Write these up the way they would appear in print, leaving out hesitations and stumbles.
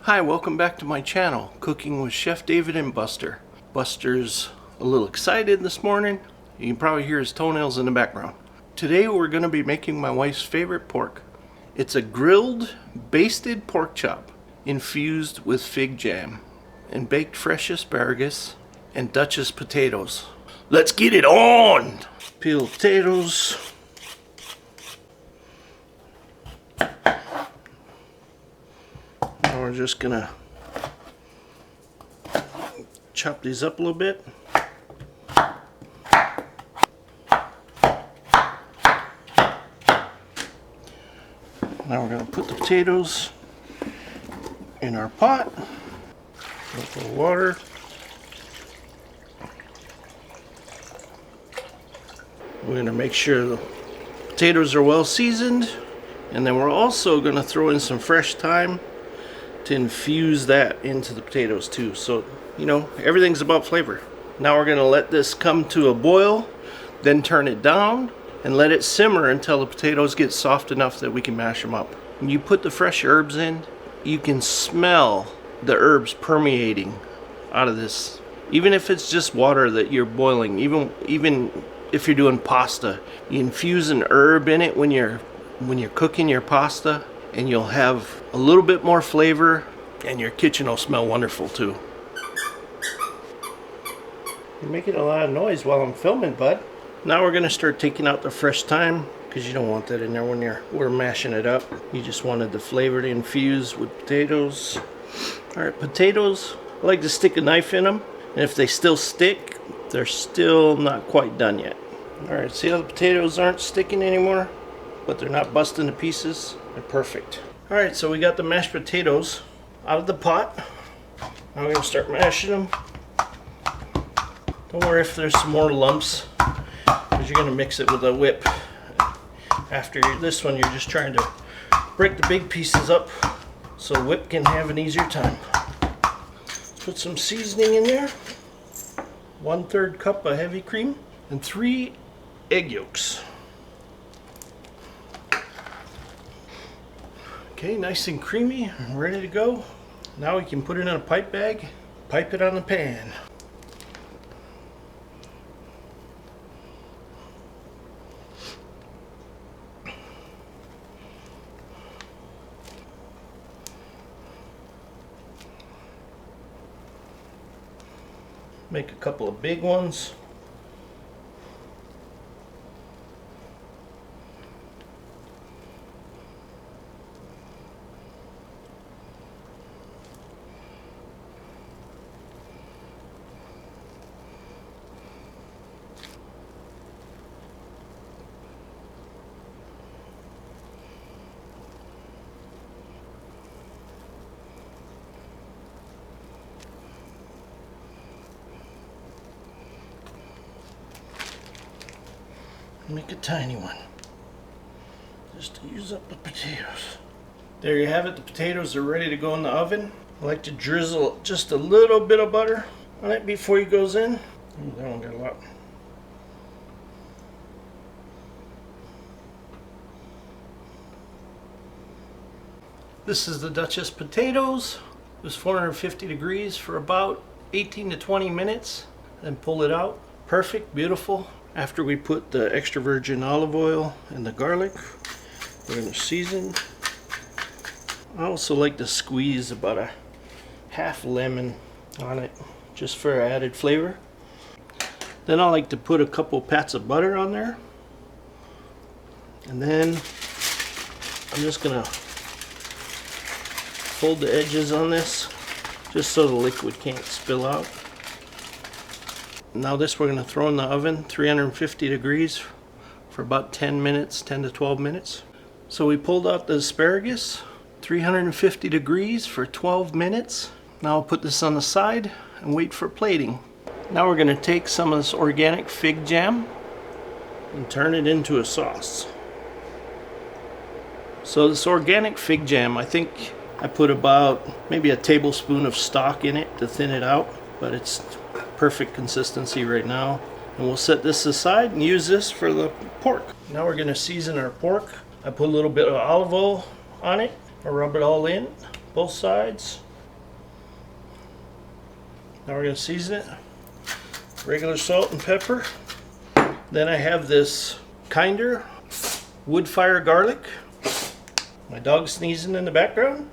Hi, welcome back to my channel, Cooking with Chef David and Buster. Buster's a little excited this morning. You can probably hear his toenails in the background. Today we're going to be making my wife's favorite pork. It's a grilled, basted pork chop infused with fig jam and baked fresh asparagus and Dutchess potatoes. Let's get it on! Peel potatoes. Now we're just gonna chop these up a little bit. Now we're gonna put the potatoes in our pot with a little water. We're gonna make sure the potatoes are well seasoned, and then we're also gonna throw in some fresh thyme to infuse that into the potatoes too. So, you know, everything's about flavor. Now we're gonna let this come to a boil, then turn it down and let it simmer until the potatoes get soft enough that we can mash them up. When you put the fresh herbs in, you can smell the herbs permeating out of this. Even if it's just water that you're boiling, even if you're doing pasta, you infuse an herb in it when you're cooking your pasta, and you'll have a little bit more flavor, and your kitchen will smell wonderful too. You're making a lot of noise while I'm filming, bud. Now we're gonna start taking out the fresh thyme, because you don't want that in there when we're mashing it up. You just wanted the flavor to infuse with potatoes. All right, potatoes, I like to stick a knife in them, and if they still stick, they're still not quite done yet. All right, see how the potatoes aren't sticking anymore, but they're not busting to pieces? They're perfect. All right, so we got the mashed potatoes out of the pot. Now we're gonna start mashing them. Don't worry if there's some more lumps, because you're gonna mix it with a whip. After this one, you're just trying to break the big pieces up so the whip can have an easier time. Put some seasoning in there. 1/3 cup of heavy cream and 3 egg yolks. Okay, nice and creamy and ready to go. Now we can put it in a pipe bag, pipe it on the pan. Make a couple of big ones. Make a tiny one, just to use up the potatoes. There you have it. The potatoes are ready to go in the oven. I like to drizzle just a little bit of butter on it before it goes in. Ooh, that one got a lot. This is the Dutchess potatoes. It was 450 degrees for about 18 to 20 minutes. Then pull it out. Perfect, beautiful. After we put the extra virgin olive oil and the garlic, we're going to season. I also like to squeeze about a half lemon on it, just for added flavor. Then I like to put a couple pats of butter on there. And then I'm just going to fold the edges on this, just so the liquid can't spill out. Now this we're going to throw in the oven, 350 degrees for about 10 minutes, 10 to 12 minutes. So we pulled out the asparagus, 350 degrees for 12 minutes. Now I'll put this on the side and wait for plating. Now we're going to take some of this organic fig jam and turn it into a sauce. So this organic fig jam, I think I put about maybe a tablespoon of stock in it to thin it out, but it's perfect consistency right now. And we'll set this aside and use this for the pork. Now we're going to season our pork. I put a little bit of olive oil on it. I rub it all in, both sides. Now we're going to season it. Regular salt and pepper. Then I have this Kinder wood fire garlic. My dog's sneezing in the background.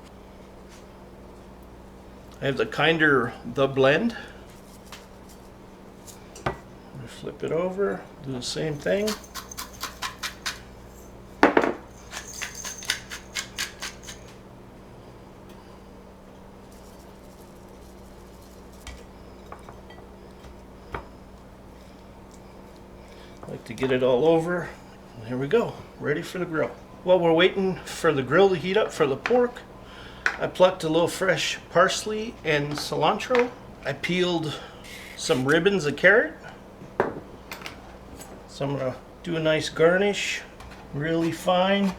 I have the Kinder The Blend. Flip it over, do the same thing. Like to get it all over. Here we go, ready for the grill. While we're waiting for the grill to heat up for the pork, I plucked a little fresh parsley and cilantro. I peeled some ribbons of carrot. So I'm going to do a nice garnish, really fine.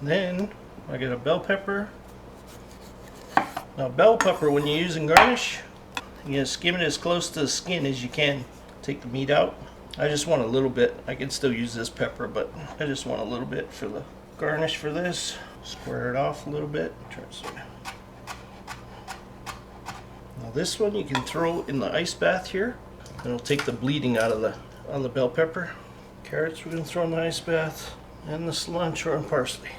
Then I get a bell pepper. Now bell pepper, when you're using garnish, you're going to skim it as close to the skin as you can. Take the meat out. I just want a little bit. I can still use this pepper, but I just want a little bit for the garnish for this. Square it off a little bit. Try some. Now this one you can throw in the ice bath here. It'll take the bleeding out of the bell pepper. Carrots we're going to throw in the ice bath, and the cilantro and parsley.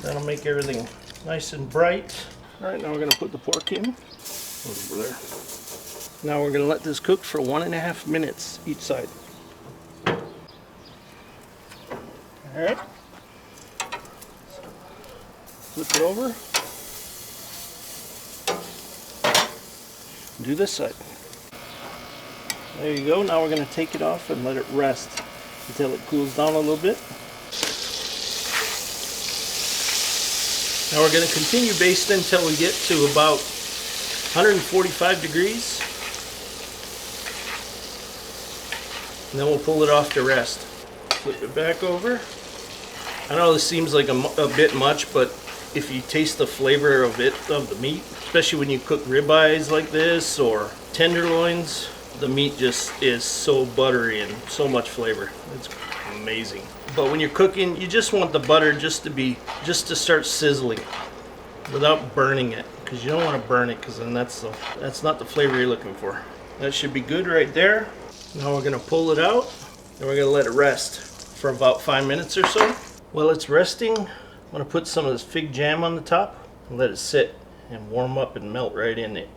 That'll make everything nice and bright. Alright, now we're going to put the pork in. Over there. Now we're going to let this cook for 1.5 minutes each side. Alright. Flip it over. Do this side. There you go. Now we're going to take it off and let it rest until it cools down a little bit. Now we're going to continue basting until we get to about 145 degrees. And then we'll pull it off to rest. Flip it back over. I know this seems like a bit much, but if you taste the flavor of the meat, especially when you cook ribeyes like this or tenderloins, the meat just is so buttery and so much flavor. It's amazing. But when you're cooking, you just want the butter just to start sizzling without burning it, because you don't want to burn it, because then that's not the flavor you're looking for. That should be good right there. Now we're going to pull it out and we're going to let it rest for about 5 minutes or so. While it's resting, I'm going to put some of this fig jam on the top and let it sit and warm up and melt right in it.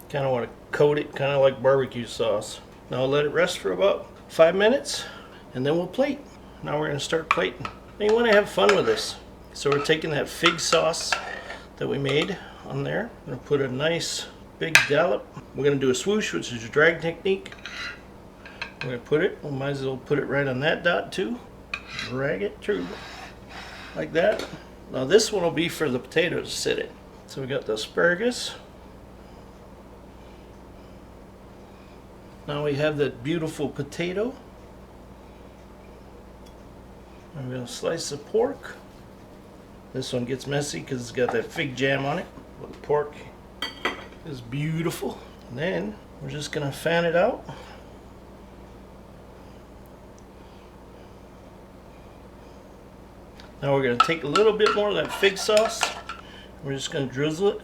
Kind of want to coat it kind of like barbecue sauce. Now I'll let it rest for about 5 minutes and then we'll plate. Now we're going to start plating. And you want to have fun with this. So we're taking that fig sauce that we made on there. I'm going to put a nice big dollop. We're going to do a swoosh, which is a drag technique. We're going to put it, we might as well put it right on that dot too. Drag it through like that. Now this one will be for the potatoes to sit in. So we got the asparagus. Now we have that beautiful potato. I'm going to slice the pork. This one gets messy because it's got that fig jam on it. But the pork is beautiful. And then we're just going to fan it out. Now we're going to take a little bit more of that fig sauce. We're just going to drizzle it.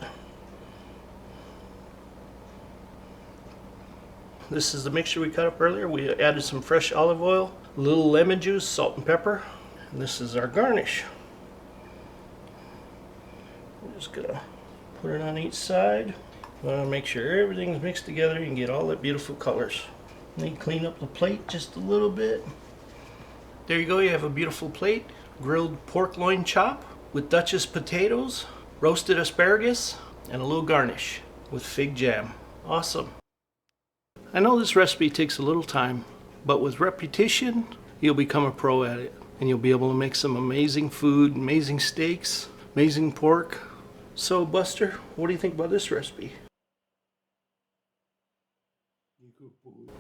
This is the mixture we cut up earlier. We added some fresh olive oil, a little lemon juice, salt and pepper. And this is our garnish. We're just going to put it on each side. We want to make sure everything's mixed together and get all the beautiful colors. Then clean up the plate just a little bit. There you go, you have a beautiful plate. Grilled pork loin chop with Dutchess potatoes, roasted asparagus, and a little garnish with fig jam. Awesome. I know this recipe takes a little time, but with repetition, you'll become a pro at it. And you'll be able to make some amazing food, amazing steaks, amazing pork. So Buster, what do you think about this recipe?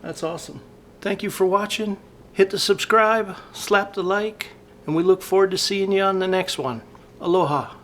That's awesome. Thank you for watching. Hit the subscribe, slap the like, and we look forward to seeing you on the next one. Aloha.